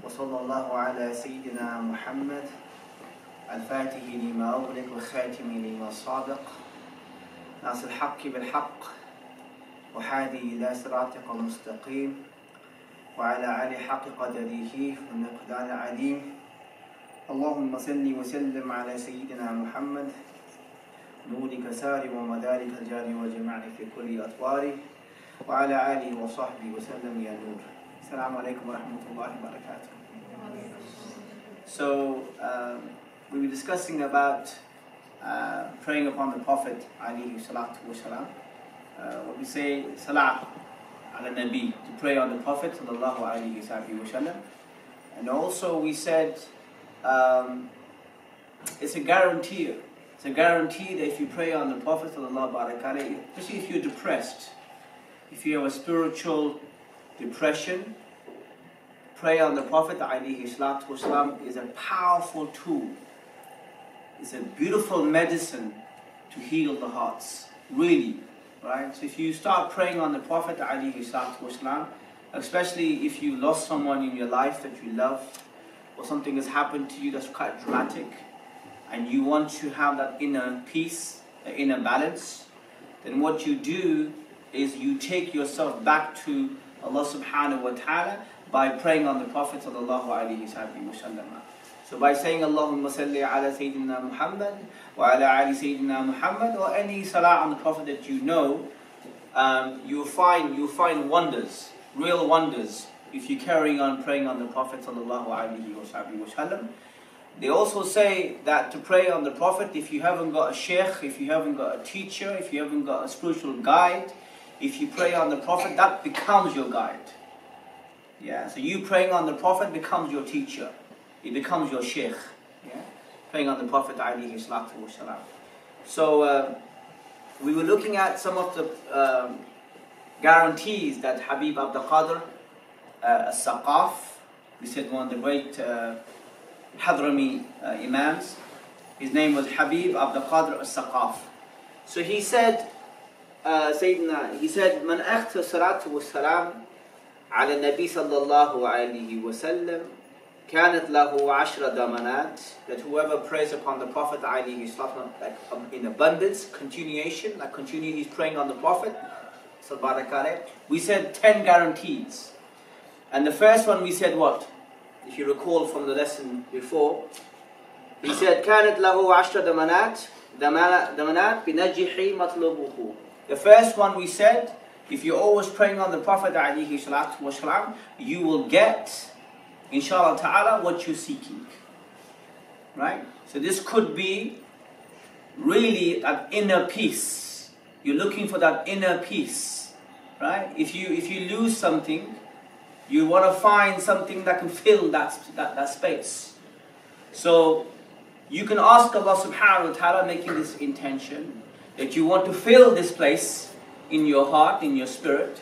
وصلى الله على سيدنا محمد الفاتح لما أغلق والخاتم لما سبق ناصر الحق بالحق وحادي إلى صراطك المستقيم وعلى آله حق قدره والمقدار العظيم. اللهم صل وسلم على سيدنا محمد نورك سار ومدارك الجاري وجمعني في كل أطواره وعلى آله وصحبه وسلم يا نور. Assalamu alaikum wa rahmatullahi wa barakatuh. So we were discussing about praying upon the Prophet alayhi salatu wa salam. What we say, salah ala nabi, to pray on the Prophet sallallahu alayhi wa sallam. And also we said it's a guarantee. It's a guarantee that if you pray on the Prophet sallallahu alayhi wa sallam, especially if you're depressed, if you have a spiritual depression, pray on the Prophet ﷺ is a powerful tool. It's a beautiful medicine to heal the hearts, really, right? So if you start praying on the Prophet ﷺ, especially if you lost someone in your life that you love, or something has happened to you that's quite dramatic, and you want to have that inner peace, that inner balance, then what you do is you take yourself back to Allah subhanahu wa ta'ala by praying on the Prophet sallallahu alayhi wa sallam. So by saying Allahuma Salli ala Sayyiddina Muhammad wa ala ali Sayyiddina Muhammad, or any salah on the Prophet that you know, you'll find wonders, real wonders, if you carry on praying on the Prophet sallallahu alayhi wa sallam. They also say that to pray on the Prophet, if you haven't got a sheikh, if you haven't got a teacher, if you haven't got a spiritual guide, if you pray on the Prophet, that becomes your guide. Yeah, so you praying on the Prophet becomes your teacher. It becomes your sheikh. Yeah, praying on the Prophet alayhi salatu wa salam. So we were looking at some of the guarantees that Habib Abdul Qadir as-Saqaf, we said one of the great Hadrami Imams, his name was Habib Abdul Qadir as-Saqaf. So he said, Sayyidina, he said, Man akhta salatu wa salam ala nabi sallallahu alayhi wa sallam kanat lahu ashra damanat, that whoever prays upon the Prophet alayhi sallam, like in abundance, continuation, like continue he's praying on the Prophet sallallahu alayhi, we said 10 guarantees. And the first one we said what? If you recall from the lesson before, he said kanat lahu ashra damanat binajihi matlubuhu. The first one we said, if you're always praying on the Prophet ﷺ, you will get, inshallah ta'ala, what you're seeking. Right? So this could be really that inner peace. You're looking for that inner peace. Right? If you lose something, you want to find something that can fill that space. So you can ask Allah subhanahu wa ta'ala, making this intention, that you want to fill this place in your heart, in your spirit,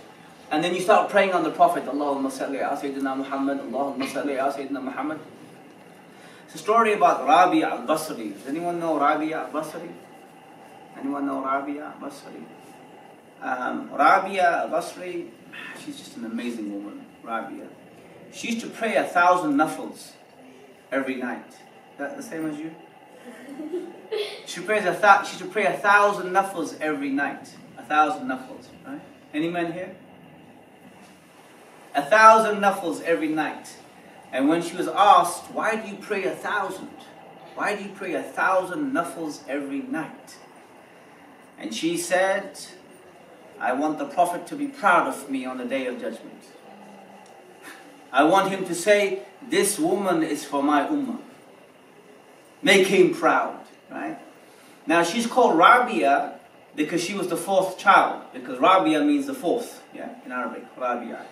and then you start praying on the Prophet, Allahuma Salli ala Sayyiddina Muhammad, Allahuma Salli ala Sayyiddina Muhammad. It's a story about Rabia al-Basri. Does anyone know Rabia al-Basri? Anyone know Rabia al-Basri? Rabia al-Basri, she's just an amazing woman, Rabia. She used to pray 1,000 nafils every night. Is that the same as you? She used to pray 1,000 nafils every night. 1,000 nafils, right? Any men here? 1,000 nafils every night. And when she was asked, why do you pray 1,000? Why do you pray 1,000 nafils every night? And she said, I want the Prophet to be proud of me on the Day of Judgment. I want him to say, this woman is for my ummah. Make him proud, right? Now she's called Rabia because she was the 4th child, because Rabia means the 4th, yeah, in Arabic, Rabia.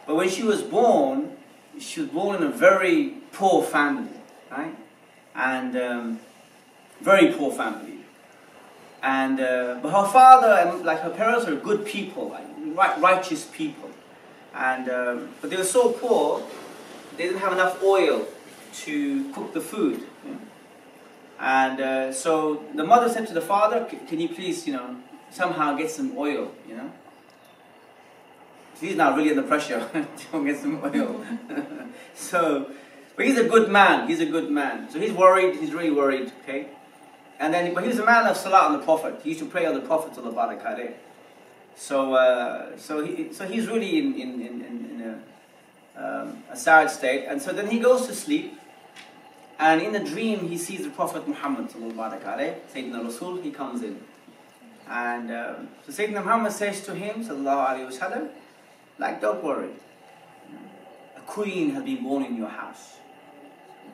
But when she was born in a very poor family, right? And very poor family. And but her father and like her parents are good people, like righteous people. And but they were so poor, they didn't have enough oil to cook the food. You know? And so the mother said to the father, "Can you please, somehow get some oil, He's not really under pressure. Don't get some oil. So, but he's a good man. He's a good man. So he's worried. He's really worried. Okay. And then, but he was a man of salat on the Prophet. He used to pray on the Prophet So he's really in a sad state. And so then he goes to sleep. And in a dream, he sees the Prophet Muhammad Sayyidina Rasul. He comes in. And so Sayyidina Muhammad says to him, sallallahu alayhi wasallam, like, don't worry. A queen has been born in your house.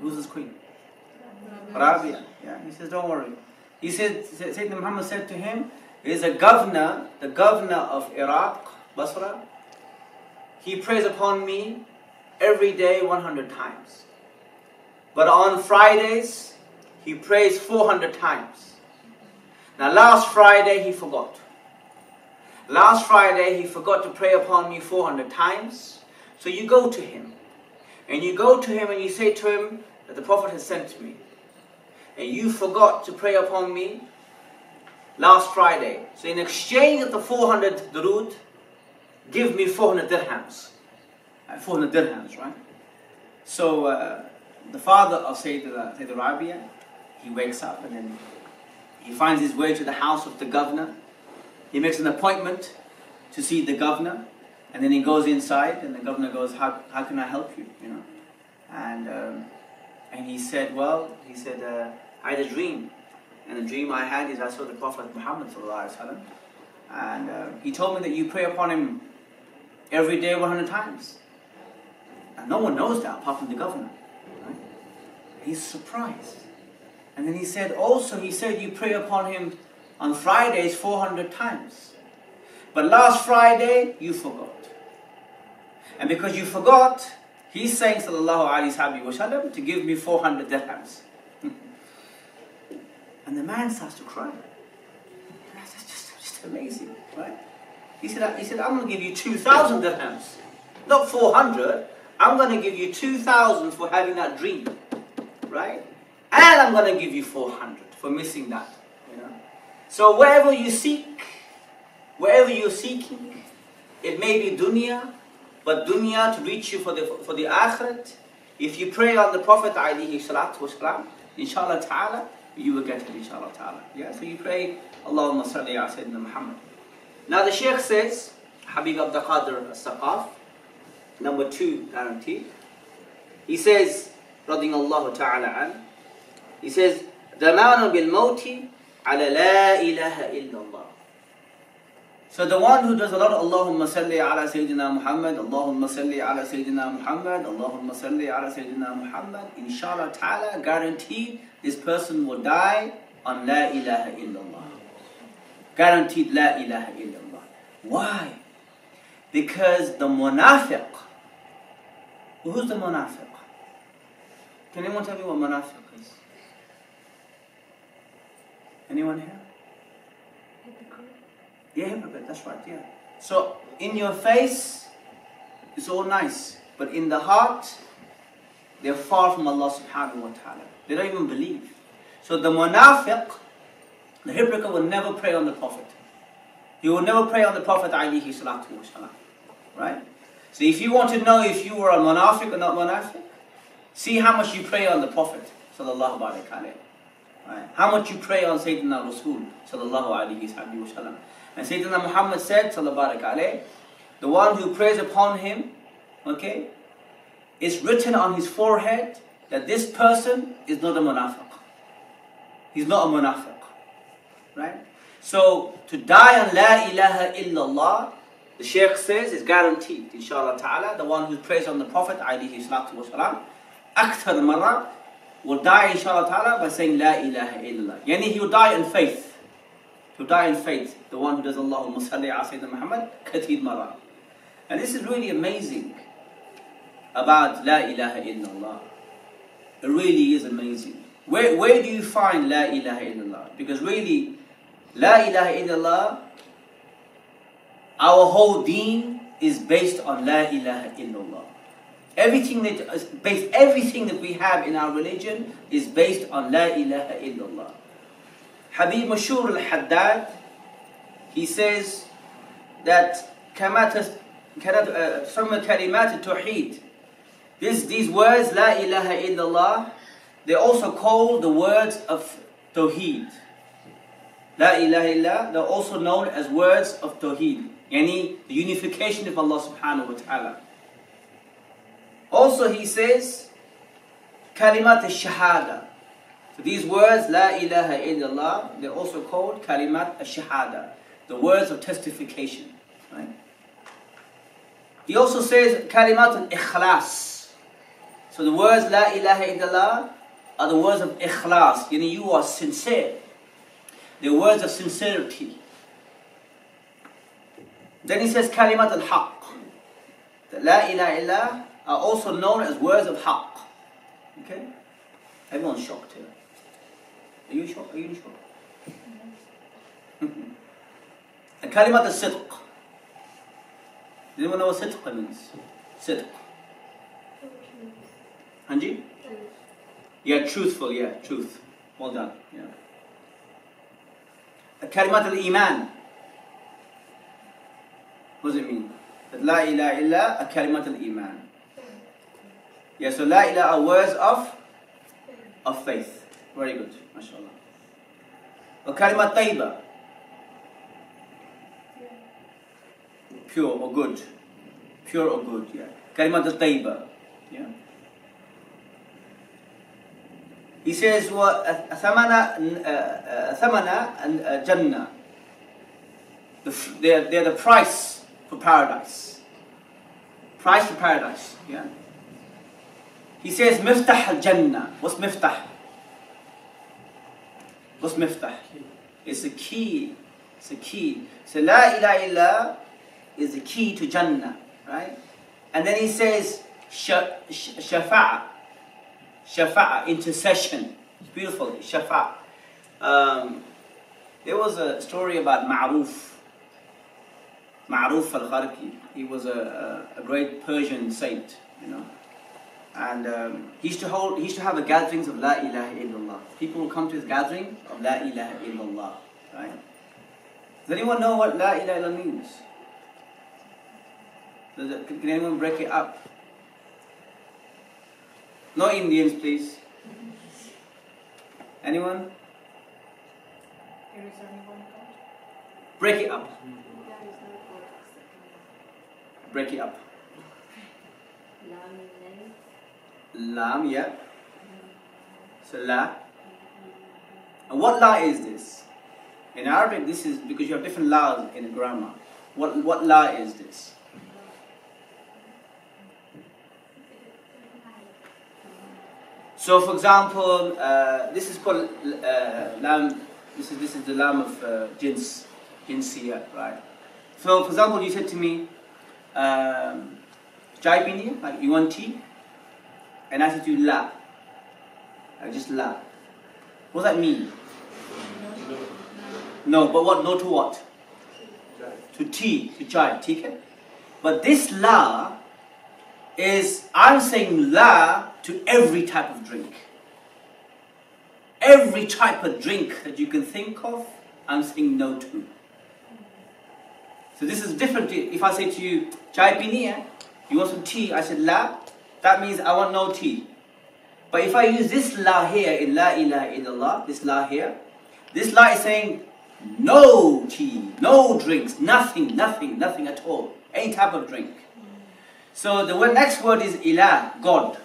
Who's this queen? Rabia. Yeah. He says, don't worry. He said, Sayyidina Muhammad said to him, there's a governor, the governor of Iraq, Basra. He prays upon me every day 100 times. But on Fridays, he prays 400 times. Now last Friday, he forgot. Last Friday, he forgot to pray upon me 400 times. So you go to him. And you go to him and you say to him that the Prophet has sent me. And you forgot to pray upon me last Friday. So in exchange of the 400 durood, give me 400 dirhams. 400 dirhams, right? So the father of Sayyiddina Rabia, he wakes up and then he finds his way to the house of the governor. He makes an appointment to see the governor. And then he goes inside and the governor goes, how can I help you? You know? And he said, I had a dream. And the dream I had is I saw the Prophet Muhammad ﷺ, and he told me that you pray upon him every day 100 times. And no one knows that apart from the governor. Right? He's surprised. And then he said, he said you pray upon him on Fridays 400 times. But last Friday, you forgot. And because you forgot, he's saying, sallallahu alayhi wa sallam, to give me 400 dirhams. And the man starts to cry. That's just amazing, right? He said, I'm going to give you 2,000 dirhams. Not 400. I'm going to give you 2,000 for having that dream. Right? And I'm going to give you 400 for missing that. You know? So wherever you seek, wherever you're seeking, it may be dunya, but dunya to reach you for the akhirat. If you pray on the Prophet alayhi salatu wasalam, inshallah ta'ala, you will get it, inshallah ta'ala. Yeah? So you pray, Allahuma Salli ala Sayyiddina Muhammad. Now the Shaykh says, Habib Abdul Qadir al-Saqaf, number 2 guarantee. He says, radiyallahu ta'ala an, he says, Damanu bil mawti ala la ilaha illallah. So the one who does a lot of Allahumma Salli ala Sayyidina Muhammad, Allahumma Salli ala Sayyidina Muhammad, Allahumma Salli ala Sayyidina Muhammad, inshallah ta'ala, guaranteed this person will die on La ilaha illallah. Guaranteed La ilaha illallah. Why? Because the munafiq, who's the munafiq? Can anyone tell me what munafiq is? Anyone here? Yeah, hypocrite, that's right, yeah. So, in your face, it's all nice. But in the heart, they're far from Allah subhanahu wa ta'ala. They don't even believe. So the munafiq, the hypocrite, will never pray on the Prophet. He will never pray on the Prophet alayhi salatu wasalam. Right? So if you want to know if you are a munafiq or not munafiq, see how much you pray on the Prophet sallallahu alayhi wa sallam. Right? How much you pray on Sayyidina Rasul sallallahu alayhi wa sallam. And Sayyidina Muhammad said, sallallahu alayhi, the one who prays upon him, okay, it's written on his forehead that this person is not a munafiq. He's not a munafiq. Right? So, to die on La ilaha illallah, the Shaykh says, is guaranteed, inshallah ta'ala. The one who prays on the Prophet, alayhi salatu wasalam, akthar marra, will die, inshallah ta'ala, by saying La ilaha illallah. Yani he will die in faith. To die in faith, the one who does Allahuma Salli ala Sayyidina Muhammad, kathir marra. And this is really amazing about La ilaha illallah. It really is amazing. Where do you find La ilaha illallah? Because really, La ilaha illallah, our whole deen is based on La ilaha illallah. Everything that we have in our religion is based on La ilaha illallah. Habib Mashur al-Haddad, he says that كما تسمى كلمات التوحيد. These words, La ilaha illallah, they're also called the words of Tawheed. La ilaha illallah, they're also known as words of Tawheed, yani the unification of Allah subhanahu wa ta'ala. Also he says, Kalimat al-Shahada. So these words, La ilaha illallah, they're also called Kalimat al-Shahada, the words of testification. Right? He also says Kalimat al-Ikhlas. So the words La ilaha illallah are the words of ikhlas, yani you are sincere. The words of sincerity. Then he says Kalimat al-Haqq. The La ilaha illallah are also known as words of Haqq. Okay? Everyone's shocked here. Are you shocked? Are you shocked? And Kalimat al-Sidq. Does anyone know what Sidq means? Sidq. Hanji? Yeah, truthful, yeah, truth. Well done. Yeah. Kalimat al-Iman. What does it mean? That La ilaha illa kalimat al-Iman. Yeah, so La ilaha are words of faith. Very good, mashallah. Kalimat tayyiba. Pure or good. Pure or good, yeah. Kalimat al-tayyiba. Yeah. He says, Thamana Jannah. They're the price for paradise. Price for paradise. Yeah. He says, Miftah al-Jannah. What's Miftah? What's Miftah? It's a key. It's a key. So La ilaha illa is the key to Jannah. Right? And then he says, Shafa'a. Shafa'a, intercession. It's beautiful. Shafa'a. There was a story about Ma'ruf al-Kharki. He was a great Persian saint, you know. And he used to have a gatherings of La ilaha illallah. People will come to his gathering of La ilaha illallah. Right? Does anyone know what La ilaha illallah means? Can anyone break it up? No Indians, please. Anyone? Break it up. Break it up. Lam, yeah. So La. And what La is this? In Arabic, this is because you have different la's in grammar. What La is this? So, for example, this is called lam. This is the lam of jinsiyat, right? So, for example, you said to me, chai pini, like you want tea, and I said to you la, like just la. What does that mean? No, but what? No to what? To tea, to chai, okay? But this la is, I'm saying la to every type of drink. Every type of drink that you can think of, I'm saying no to. So this is different. If I say to you, chai pini, you want some tea, I said la, that means I want no tea. But if I use this la here in La ilaha illallah, this la here, this la is saying no tea, no drinks, nothing at all. Any type of drink. So the next word is ilah, God.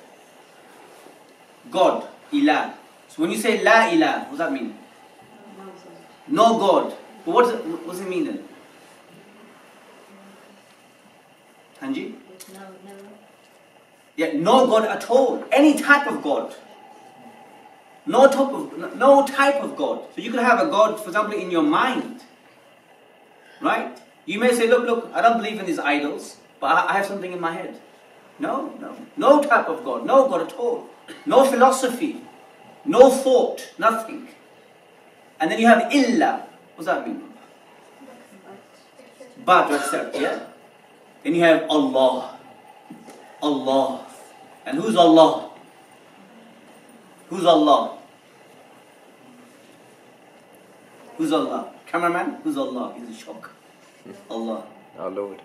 God, ilah. So when you say la ilah, what does that mean? No God. But what does it mean then? Hanji? No. Yeah, no God at all. Any type of God. No type of God. So you can have a God, for example, in your mind. Right? You may say, look, I don't believe in these idols, but I have something in my head. No. No type of God. No God at all. No philosophy. No thought. Nothing. And then you have illa. What does that mean? But to accept, yeah? Then you have Allah. Allah. And who's Allah? Who's Allah? Who's Allah? Cameraman? Who's Allah? He's in shock. Allah. Our Lord.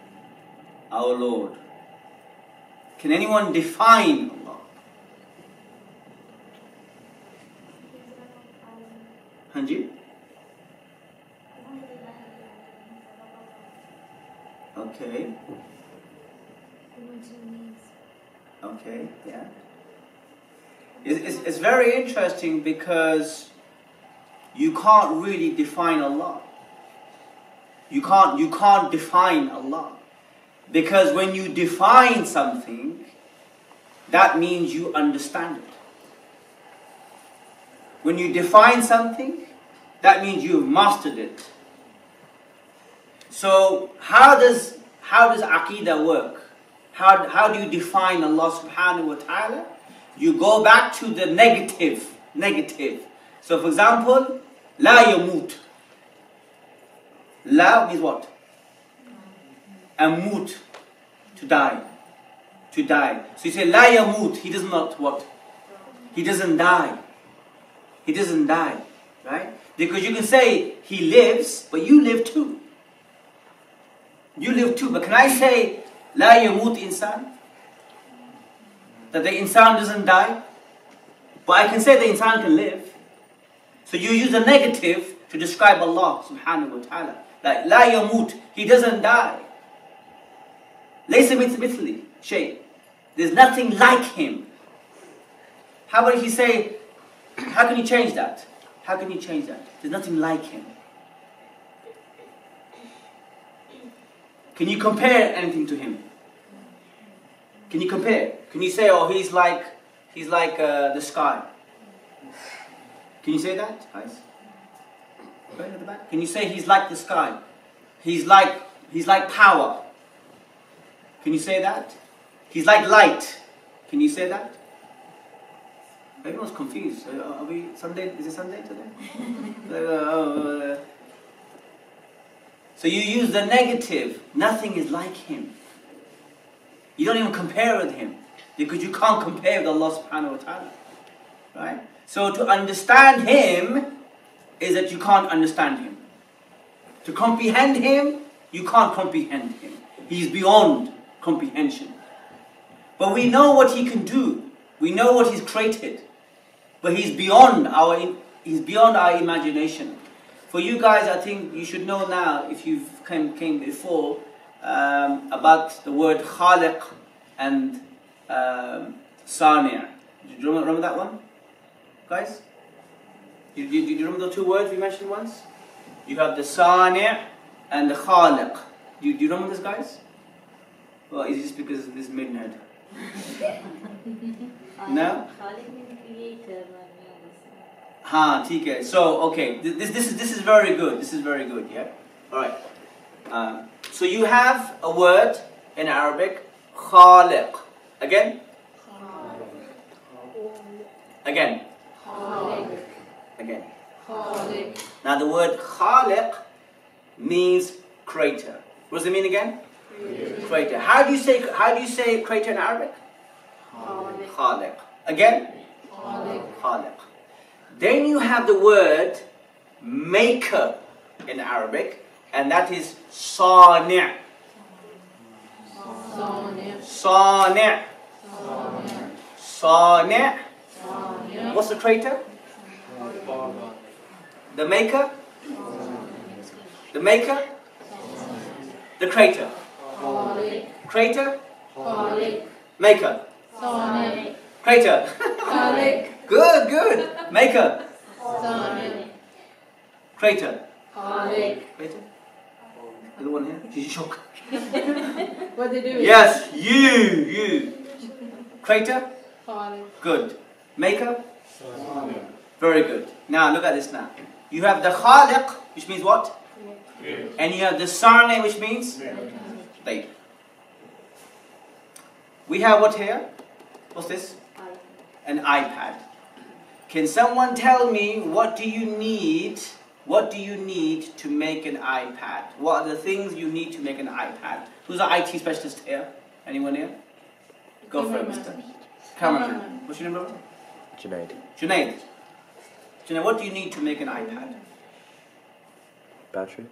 our Lord. Can anyone define Allah? Hanji? Okay. Okay, yeah. It's very interesting because you can't really define Allah. You can't define Allah. Because when you define something, that means you understand it. When you define something, that means you've mastered it. So how does Aqidah work? How do you define Allah subhanahu wa ta'ala? You go back to the negative. So for example, La yamut. La means what? And mut, to die. To die. So you say La yamut, he does not what? He doesn't die. He doesn't die. Right? Because you can say he lives, but you live too. You live too. But can I say La yamut insan? That the insan doesn't die? But I can say the insan can live. So you use a negative to describe Allah subhanahu wa ta'ala. Like La yamut, he doesn't die. Laysa mithli shay. There's nothing like him. How about if you say, how can you change that? How can you change that? There's nothing like him. Can you compare anything to him? Can you compare? Can you say, oh, he's like the sky? Can you say that, guys? Right at the back. Can you say he's like the sky? He's like power. Can you say that? He's like light. Can you say that? Everyone's confused. Are we Sunday? Is it Sunday today? So you use the negative. Nothing is like him. You don't even compare with him. Because you can't compare with Allah subhanahu wa ta'ala. Right? So to understand him is that you can't understand him. To comprehend him, you can't comprehend him. He's beyond comprehension. But we know what he can do. We know what he's created. But he's beyond our imagination. For you guys, I think you should know now, if you've came before, about the word khaliq and sani'. Do you remember that one? Guys? Do you remember the two words we mentioned once? You have the sani' and the khaliq. Do you remember this, guys? Well, is it just because this midnight? No? Khaliq means creator. TK. So, okay, this is very good. This is very good, yeah? Alright. So you have a word in Arabic, khaliq. Again? Again. Again. Now the word khaliq means creator. What does it mean again? Creator. How do you say creator in Arabic? Khaliq. Again? Khaliq. Then you have the word maker in Arabic, and that is sani'. Sani'. Sani'. What's the creator? The maker? The maker? The creator? Creator? Maker? Creator? Good. Maker? Creator? Creator? The one here? She's shocked. What they do? Yes, you. Creator? Good. Maker? Very good. Now look at this now. You have the khaliq, which means what? And you have the sani', which means? Later. We have what here? What's this? An iPad. Can someone tell me what do you need? What do you need to make an iPad? What are the things you need to make an iPad? Who's an IT specialist here? Anyone here? Go for it, Mr. Cameraman. What's your name, brother? Junaid, what do you need to make an iPad? Battery.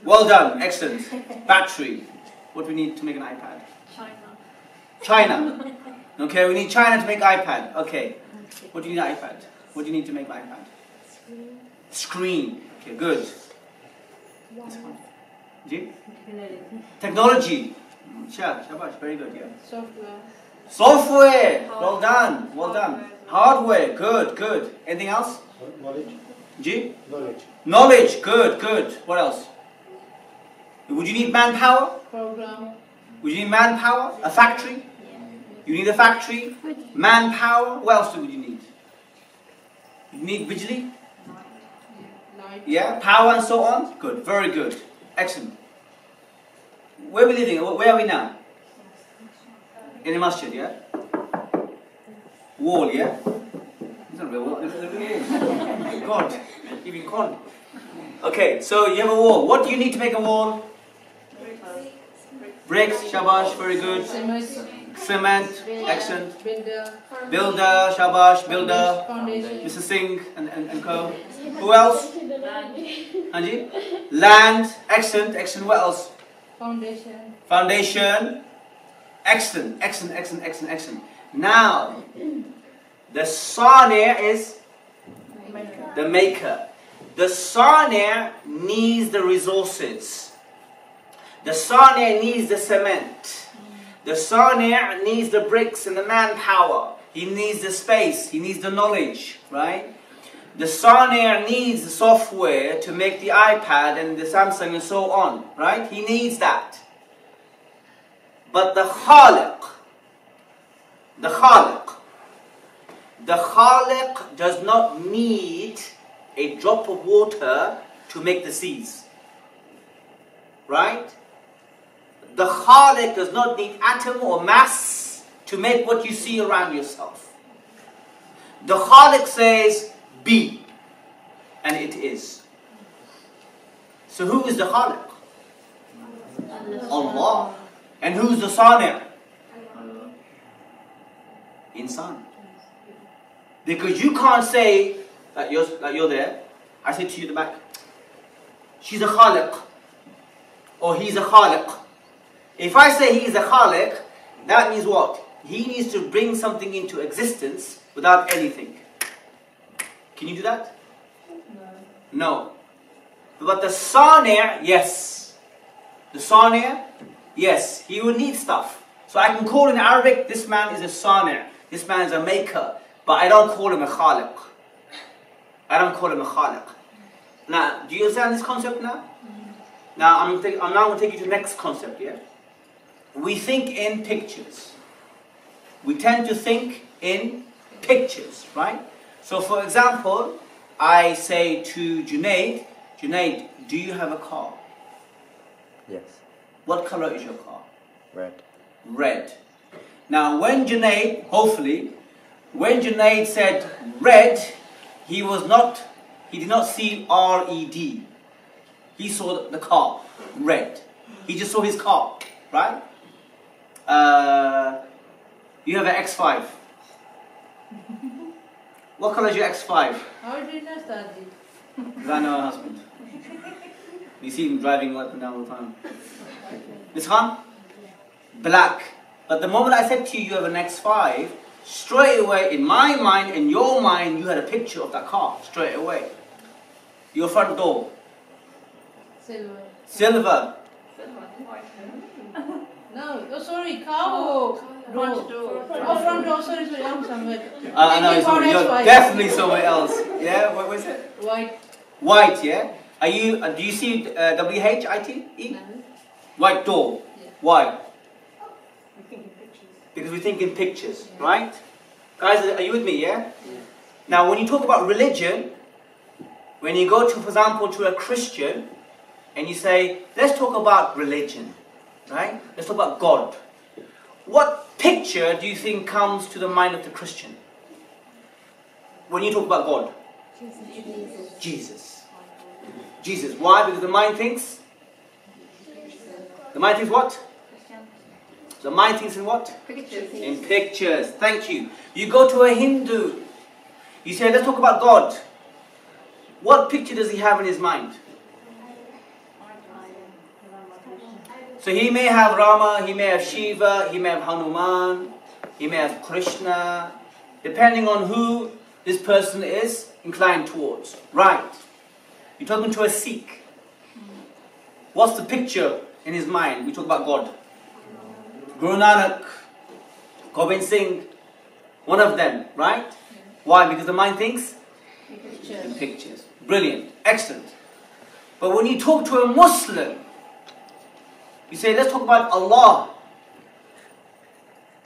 Well done, excellent. Battery. What do we need to make an iPad? China. Okay, we need China to make iPad. Okay. What do you need an iPad? What do you need to make an iPad? Screen. Okay, good. Technology. Shabash, very good, yeah. Software. Well done, well done. Hardware, good, good. Anything else? Knowledge. Knowledge. Knowledge, good, good. What else? Would you need manpower? Program. Would you need manpower? A factory? You need a factory? Manpower? What else would you need? You need vigilante? Yeah, power and so on? Good, very good. Excellent. Where are we living? Where are we now? In a masjid, yeah? Wall, yeah? It's not a real wall. It's a real wall. God, even con. Okay, so you have a wall. What do you need to make a wall? Bricks, shabash, very good. Cement, excellent. Builder, shabash, builder. Mr. Singh and co. Who else? Anji? Land, excellent, excellent. What else? Foundation. Foundation. Excellent, excellent, excellent, excellent, excellent. Now, the Sani is the maker. The Sani needs the resources. The Sani needs the cement. The Sani needs the bricks and the manpower. He needs the space. He needs the knowledge, right? The Sani needs the software to make the iPad and the Samsung and so on, right? He needs that. But the Khaliq does not need a drop of water to make the seas, right? The Khaliq does not need atom or mass to make what you see around yourself. The Khaliq says, be, and it is. So who is the Khaliq? Allah. And who's the Sani? Insan. Because you can't say that you're there. I say to you at the back, she's a Khaliq, or he's a Khaliq. If I say he is a Khaliq, that means what? He needs to bring something into existence without anything. Can you do that? No. But the Sani, yes. The Sani, yes. He will need stuff. So I can call in Arabic, this man is a Sani. This man is a maker. But I don't call him a Khaliq. I don't call him a Khaliq. Now, do you understand this concept now? Now, I'm now going to take you to the next concept, yeah? We think in pictures. We tend to think in pictures, right? So, for example, I say to Junaid, Junaid, do you have a car? Yes. What color is your car? Red. Red. Now, when Junaid, hopefully, when Junaid said red, he did not see R-E-D. He saw the car, red. He just saw his car, right? You have an X5. What color is your X5? How did you know that? Because I know her husband. You see him driving up and down all the time. Miss Khan? Black. But the moment I said to you, you have an X5, straight away, in my mind, in your mind, you had a picture of that car, straight away. Your front door. Silver. Silver. No, oh sorry, cow. Front door. Oh, front door, sorry, I'm somewhere. I know, you're definitely somewhere else. Yeah, what was it? White. White, yeah? Are you, do you see W-H-I-T-E? No. White door. Yeah. Why? Because we think in pictures, right? Guys, are you with me, yeah? Now, when you talk about religion, when you go to, for example, to a Christian, and you say, let's talk about religion, right? Let's talk about God. What picture do you think comes to the mind of the Christian? When you talk about God? Jesus. Jesus. Why? Because the mind thinks? The mind thinks what? The mind thinks in what? Pictures. In pictures. Thank you. You go to a Hindu. You say, let's talk about God. What picture does he have in his mind? So he may have Rama, he may have Shiva, he may have Hanuman, he may have Krishna, depending on who this person is inclined towards. Right. You're talking to a Sikh. What's the picture in his mind? We talk about God. Guru Nanak, Gobind Singh, one of them, right? Why? Because the mind thinks in pictures. Brilliant. Excellent. But when you talk to a Muslim, you say, let's talk about Allah.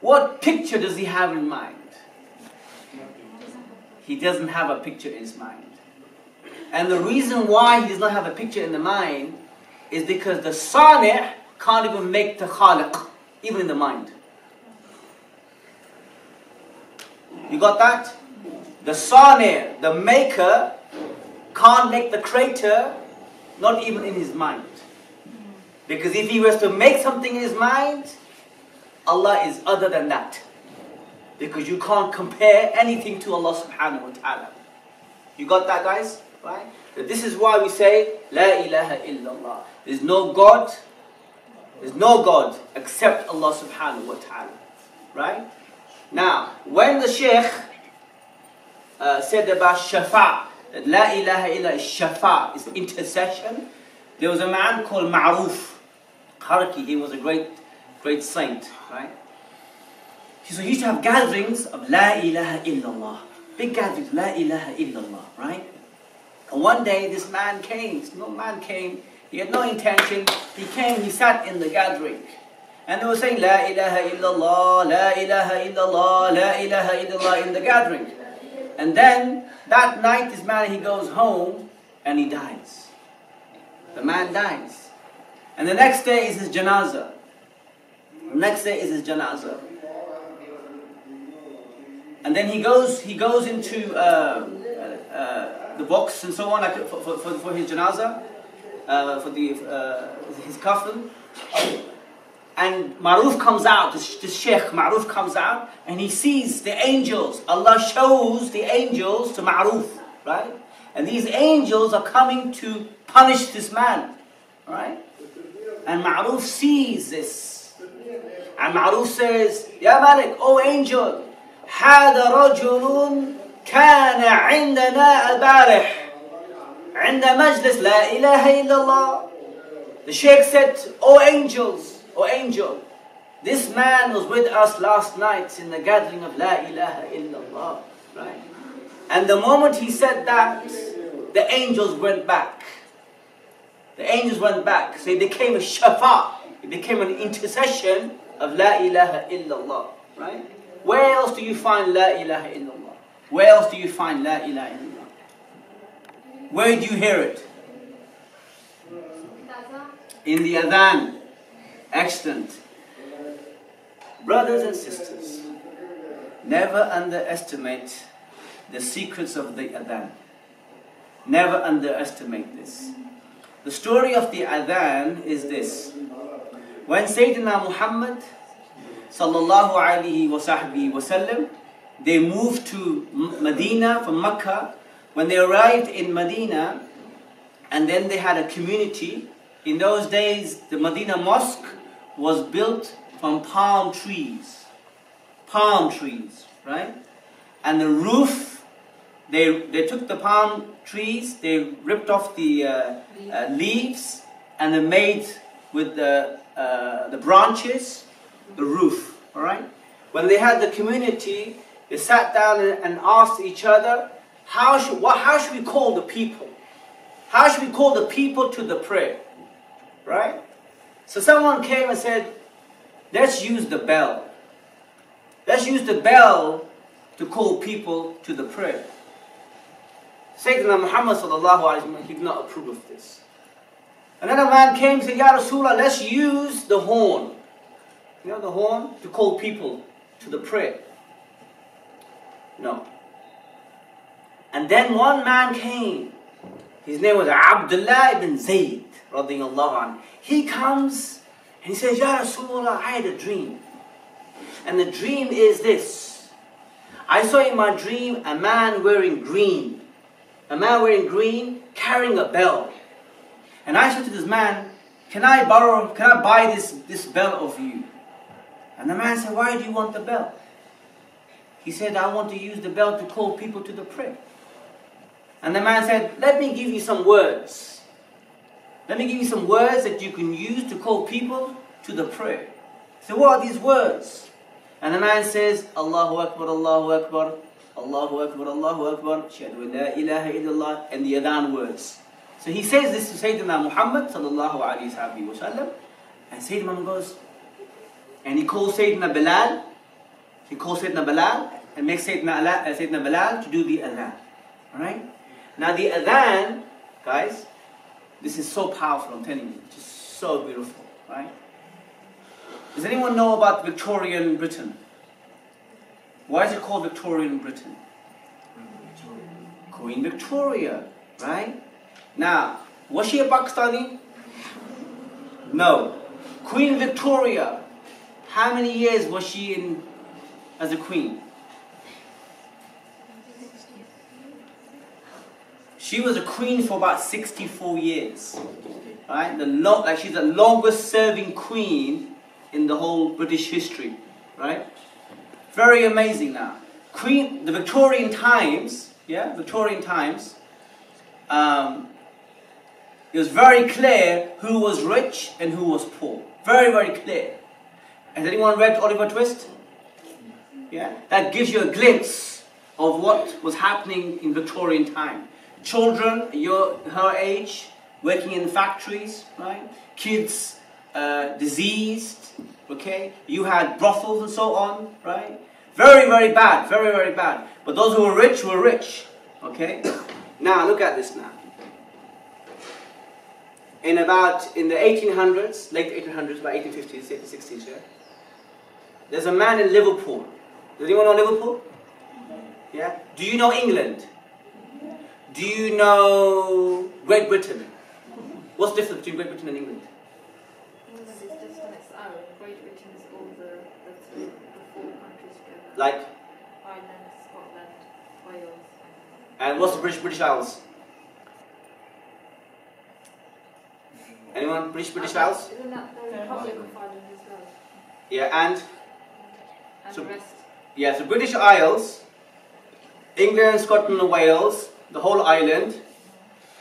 What picture does he have in mind? He doesn't have a picture in his mind. And the reason why he does not have a picture in the mind is because the Sani' can't even make the Khaliq, even in the mind. You got that? The Sani', the maker, can't make the creator, not even in his mind. Because if he was to make something in his mind, Allah is other than that. Because you can't compare anything to Allah subhanahu wa ta'ala. You got that, guys? Right? So this is why we say, La ilaha illallah. There's no God except Allah subhanahu wa ta'ala. Right? Now, when the Shaykh said about shafa', that La ilaha illallah is shafa', is intercession, there was a man called Ma'ruf Harki. He was a great saint, right? So he used to have gatherings of La ilaha illallah. Big gatherings, La ilaha illallah, right? And one day this man came, he had no intention, he came, he sat in the gathering. And they were saying La ilaha illallah, La ilaha illallah, La ilaha illallah in the gathering. And then that night this man, he goes home and he dies. The man dies. And the next day is his janazah. And then he goes into the box and so on, like for his janazah, for his coffin. And Ma'ruf comes out, this Sheikh Ma'ruf comes out, and he sees the angels. Allah shows the angels to Ma'ruf, right? And these angels are coming to punish this man, right? And Ma'ruf sees this. And Ma'ruf says, Ya Malik, O angel, هذا رجل كان عندنا البارح عند مجلس لا إله إلا الله. The Sheikh said, O angel, this man was with us last night in the gathering of La ilaha illallah, right? And the moment he said that, the angels went back. So it became a shafa. It became an intercession of La ilaha illallah, right? Where else do you find La ilaha illallah? Where else do you find La ilaha illallah? Where do you hear it? In the Adhan. Excellent. Brothers and sisters, never underestimate the secrets of the Adhan. Never underestimate this. The story of the Adhan is this. When Sayyiddina Muhammad sallallahu alaihi wasallam, they moved to Medina from Mecca. When they arrived in Medina, and then they had a community. In those days, the Medina mosque was built from palm trees, right? And the roof, they took the palm trees, they ripped off the leaves, and they made with the branches the roof. All right. When they had the community, they sat down and asked each other, how should we call the people? How should we call the people to the prayer? Right? So someone came and said, let's use the bell. Let's use the bell to call people to the prayer. Sayyiddina Muhammad sallallahu alaihi wasallam, he did not approve of this. Another man came and said, Ya Rasulullah, let's use the horn. You know the horn? To call people to the prayer. No. And then one man came. His name was Abdullah ibn Zayd radiyallahu anhu. He comes and he says, Ya Rasulullah, I had a dream. And the dream is this. I saw in my dream a man wearing green. A man wearing green, carrying a bell. And I said to this man, can I buy this bell of you? And the man said, why do you want the bell? He said, I want to use the bell to call people to the prayer. And the man said, let me give you some words. Let me give you some words that you can use to call people to the prayer. So what are these words? And the man says, Allahu Akbar, Allahu Akbar, Allahu Akbar, Allahu Akbar, Shahadu la ilaha illallah, and the Adhan words. So he says this to Sayyiddina Muhammad sallallahu alayhi wa sallam, and Sayyidina Muhammad goes, and he calls Sayyidina Bilal, and makes Sayyidina Bilal to do the Adhan. Alright? Now the Adhan, guys, this is so powerful, I'm telling you, just so beautiful, right? Does anyone know about Victorian Britain? Why is it called Victorian Britain? Queen Victoria, right? Now, was she a Pakistani? No. Queen Victoria, how many years was she in as a queen? She was a queen for about 64 years. Right? She's the longest serving queen in the whole British history. Right? Very amazing now. The Victorian times, it was very clear who was rich and who was poor. Very, very clear. Has anyone read Oliver Twist? Yeah? That gives you a glimpse of what was happening in Victorian time. Children, her age, working in factories, right? Kids, diseased, okay? You had brothels and so on, right? Very, very bad, very, very bad. But those who were rich, okay? Now, look at this now. In the 1800s, late 1800s, about 1850s, 1860s, yeah? There's a man in Liverpool. Does anyone know Liverpool? Yeah? Do you know England? Do you know Great Britain? What's the difference between Great Britain and England? England is just on its own. Great Britain is all the four countries together. Like? Ireland, Scotland, Wales. And what's the British Isles? Anyone? British Isles? Isn't that the Republic of Ireland as well? Yeah, and the rest? Yeah, so British Isles, England, Scotland and Wales, the whole island,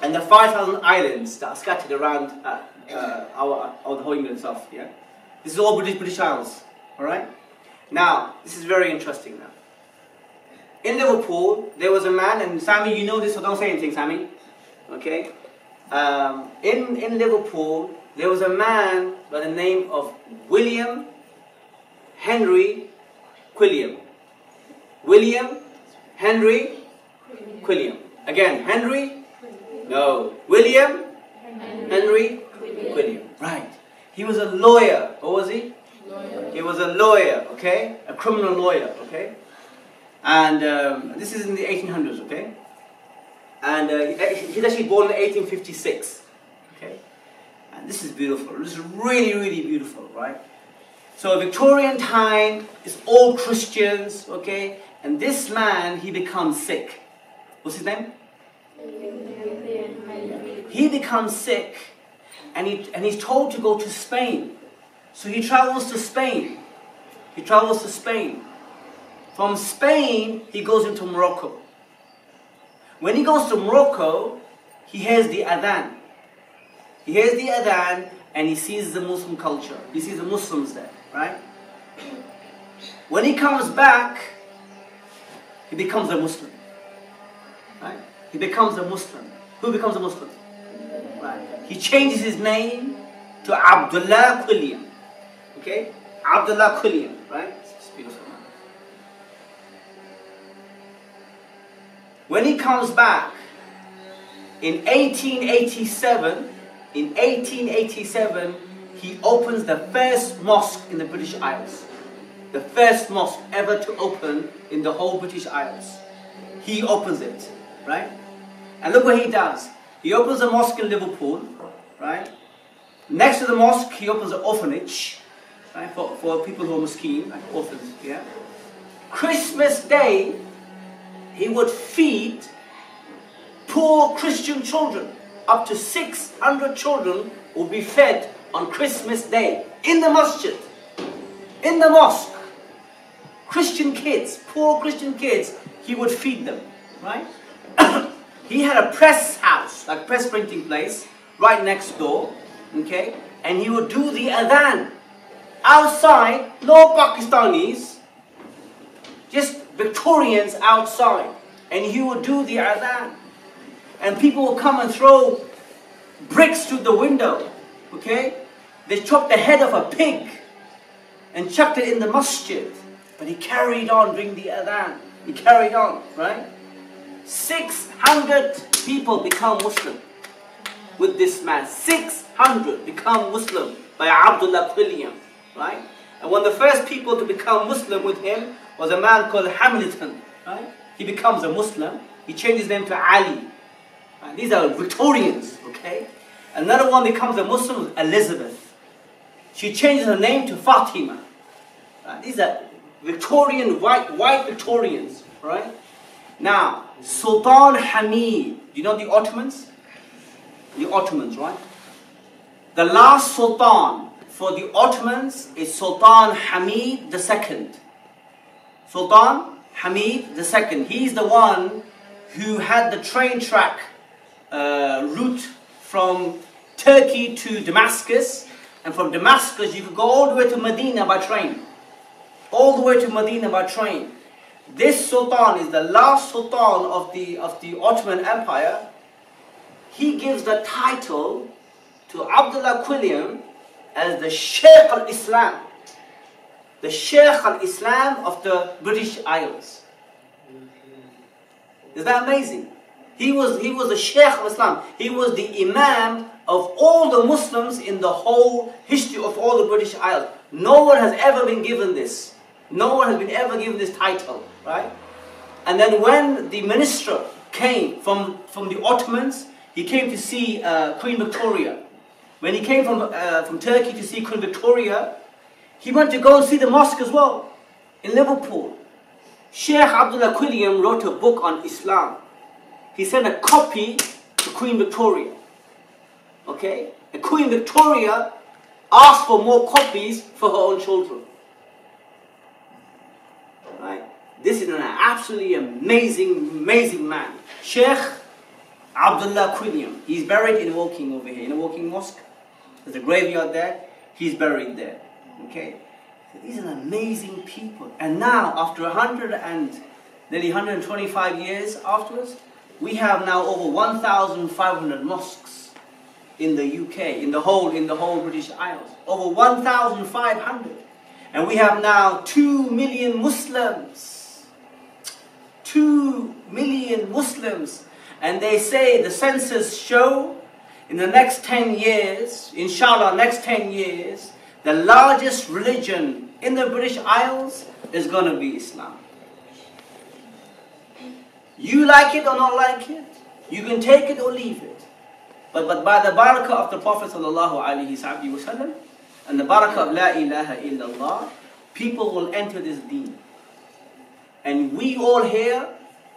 and the 5,000 islands that are scattered around the whole England itself, yeah? This is all British Isles, alright? Now, this is very interesting now. In Liverpool, there was a man, and Sammy, you know this, so don't say anything, Sammy. Okay? In Liverpool, there was a man by the name of William Henry Quilliam. William Henry Quilliam. Again, Henry? No. William Henry Quilliam. Right. He was a lawyer. What was he? Lawyer. He was a lawyer, okay? A criminal lawyer, okay? And this is in the 1800s, okay? And he's actually born in 1856, okay? And this is beautiful. This is really, really beautiful, right? So Victorian time is all Christians, okay? And this man, he becomes sick. What's his name? He becomes sick, and he's told to go to Spain. So he travels to Spain. He travels to Spain. From Spain, he goes into Morocco. When he goes to Morocco, he hears the Adhan. He hears the Adhan, and he sees the Muslim culture. He sees the Muslims there, right? When he comes back, he becomes a Muslim. Right? He becomes a Muslim. Who becomes a Muslim? Right. He changes his name to Abdullah Quilliam. Okay? Abdullah Quilliam, right? It's beautiful. When he comes back in 1887, he opens the first mosque in the British Isles. The first mosque ever to open in the whole British Isles. He opens it, right? And look what he does. He opens a mosque in Liverpool, right? Next to the mosque, he opens an orphanage, right? For people who are Muslim, like orphans, yeah? Christmas Day, he would feed poor Christian children. Up to 600 children would be fed on Christmas Day in the masjid, in the mosque. Christian kids, poor Christian kids, he would feed them, right? He had a press house, like press printing place, right next door, okay? And he would do the adhan. Outside, no Pakistanis, just Victorians outside. And he would do the adhan. And people would come and throw bricks through the window, okay? They chopped the head of a pig and chucked it in the masjid. But he carried on doing the adhan. He carried on, right? 600 people become Muslim with this man. 600 become Muslim by Abdullah Quilliam, right? And one of the first people to become Muslim with him was a man called Hamilton, right? He becomes a Muslim. He changed his name to Ali. Right? These are Victorians, okay? Another one becomes a Muslim was Elizabeth. She changes her name to Fatima. Right? These are Victorian, white Victorians, right? Now, Sultan Hamid, you know the Ottomans? The Ottomans, right? The last Sultan for the Ottomans is Sultan Hamid II. Sultan Hamid II. He's the one who had the train track route from Turkey to Damascus. And from Damascus, you could go all the way to Medina by train. All the way to Medina by train. This Sultan is the last Sultan of the Ottoman Empire. He gives the title to Abdullah Quilliam as the Sheikh al-Islam. The Sheikh al-Islam of the British Isles. Is that amazing? He was the Sheikh of Islam. He was the Imam of all the Muslims in the whole history of all the British Isles. No one has ever been given this. No one has been ever given this title, right? And then when the minister came from the Ottomans, he came to see Queen Victoria. When he came from Turkey to see Queen Victoria, he went to go and see the mosque as well, in Liverpool. Sheikh Abdullah Quilliam wrote a book on Islam. He sent a copy to Queen Victoria. Okay? And Queen Victoria asked for more copies for her own children. Right? This is an absolutely amazing man. Sheikh Abdullah Quilliam. He's buried in Woking over here, in a Woking mosque. There's a graveyard there. He's buried there. Okay? So these are amazing people. And now, after nearly 125 years afterwards, we have now over 1,500 mosques in the UK, in the whole British Isles. Over 1,500. And we have now 2 million Muslims. 2 million Muslims. And they say, the census show, in the next 10 years, inshallah, next 10 years, the largest religion in the British Isles is going to be Islam. You like it or not like it, you can take it or leave it. But by the barakah of the Prophet ﷺ and the barakah of La ilaha illallah, people will enter this deen. And we all here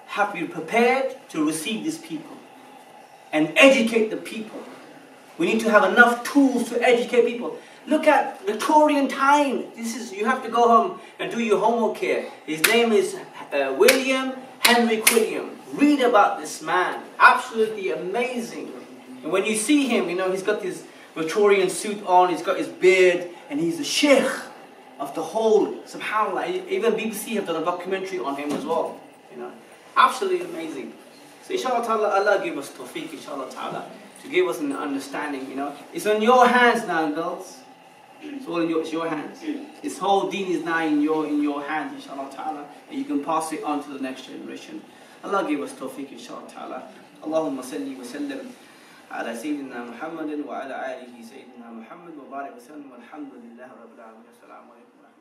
have to be prepared to receive these people and educate the people. We need to have enough tools to educate people. Look at Victorian time. You have to go home and do your homework here. His name is William Henry Quilliam. Read about this man. Absolutely amazing. And when you see him, you know, he's got this Victorian suit on, he's got his beard, and he's the sheikh of the whole, subhanAllah. Even BBC have done a documentary on him as well. You know, absolutely amazing. So inshallah ta'ala, Allah give us tawfiq, inshallah ta'ala, to give us an understanding, you know. It's in your hands now, girls. It's all in your hands. This whole deen is now in your hands, inshallah ta'ala, and you can pass it on to the next generation. Allah give us tawfiq, inshallah ta'ala. Allahuma Salli wa Sallim ala Sayyiddina Muhammad wa ala alihi Sayyidina Muhammad wa barik wa sallam walhamdulillahi rabbil alamin. Assalamu alaikum.